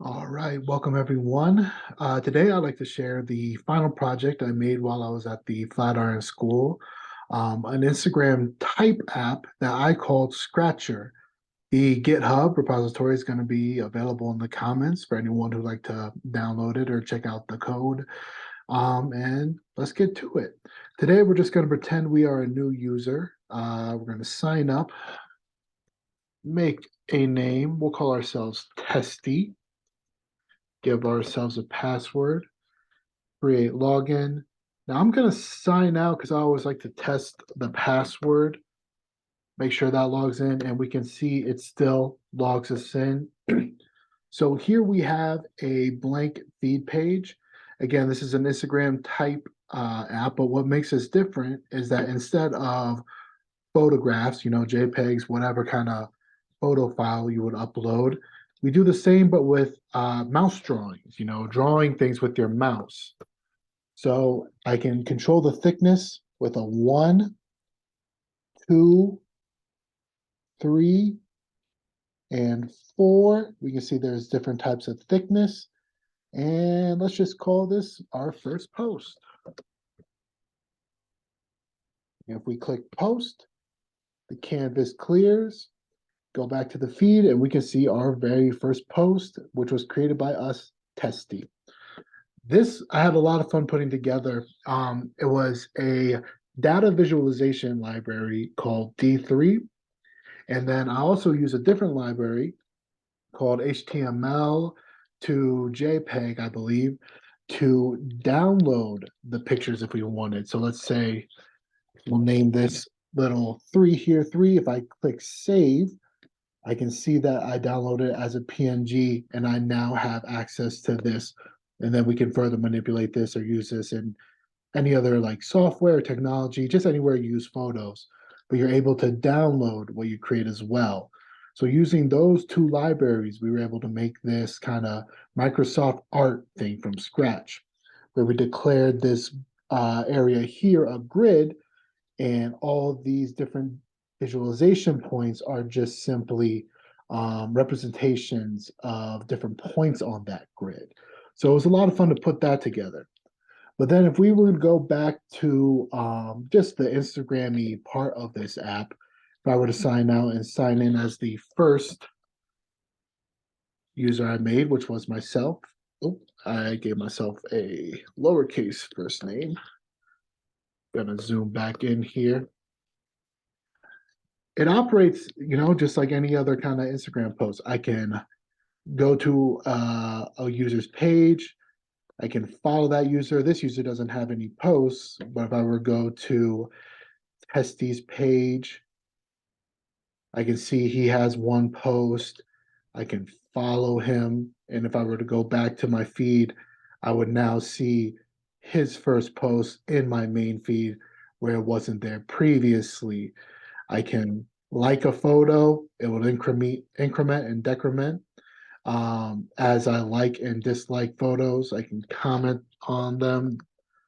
All right, welcome everyone. Today I'd like to share the final project I made while I was at the Flatiron School, an Instagram type app that I called Skratchr. The GitHub repository is going to be available in the comments for anyone who'd like to download it or check out the code. And let's get to it. Today we're just going to pretend we are a new user. We're going to sign up, make a name. We'll call ourselves Testy. Give ourselves a password, create login. Now I'm going to sign out because I always like to test the password, make sure that logs in, and we can see it still logs us in. So here we have a blank feed page. Again, this is an Instagram type app, but what makes this different is that instead of photographs, JPEGs, whatever kind of photo file you would upload, we do the same, but with mouse drawings, drawing things with your mouse. So I can control the thickness with a 1, 2, 3, and 4. We can see there's different types of thickness. And let's just call this our first post. If we click post, the canvas clears, go back to the feed, and we can see our very first post, which was created by us, Testy. This I had a lot of fun putting together. It was a data visualization library called D3. And then I also use a different library called HTML to JPEG, I believe, to download the pictures if we wanted. So let's say we'll name this little 3 here, 3. If I click save, I can see that I downloaded it as a PNG and I now have access to this. And then we can further manipulate this or use this in any other like software, technology, just anywhere you use photos. But you're able to download what you create as well. So using those two libraries, we were able to make this kind of Microsoft art thing from scratch, where we declared this area here a grid, and all these different visualization points are just simply representations of different points on that grid. So it was a lot of fun to put that together. But then if we were to go back to just the Instagram-y part of this app, if I were to sign out and sign in as the first user I made, which was myself. Oh, I gave myself a lowercase first name. Gonna zoom back in here. It operates, just like any other kind of Instagram post. I can go to a user's page. I can follow that user. This user doesn't have any posts, but if I were to go to Testy's page, I can see he has one post. I can follow him. And if I were to go back to my feed, I would now see his first post in my main feed where it wasn't there previously. I can like a photo, it will increment and decrement as I like and dislike photos. I can comment on them,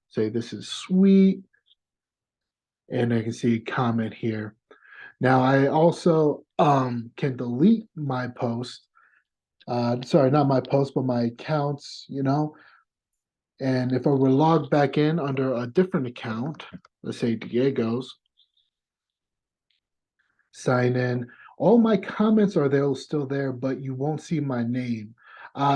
say this is sweet, and I can see comment here. Now I also can delete my post. Sorry, not my post, but my accounts, And if I were logged back in under a different account, let's say Diego's, sign in, all my comments are there, still there, but you won't see my name.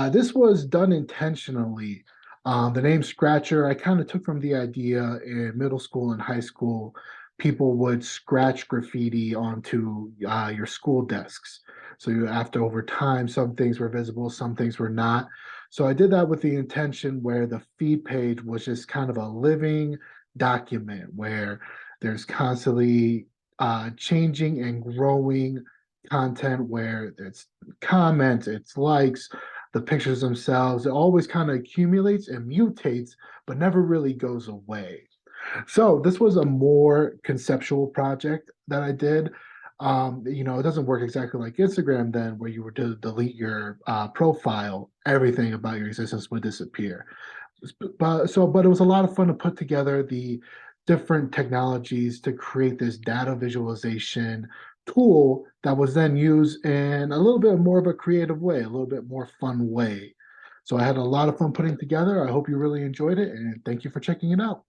This was done intentionally. The name Skratchr, I kind of took from the idea in middle school and high school. People would scratch graffiti onto your school desks. So after over time, some things were visible, some things were not. So I did that with the intention where the feed page was just kind of a living document where there's constantly changing and growing content where it's comments, it's likes, the pictures themselves. It always kind of accumulates and mutates, but never really goes away. So this was a more conceptual project that I did. It doesn't work exactly like Instagram then, where you were to delete your profile, everything about your existence would disappear. But it was a lot of fun to put together the different technologies to create this data visualization tool that was then used in a little bit more of a creative way, a little bit more fun way. So I had a lot of fun putting together. I hope you really enjoyed it, and thank you for checking it out.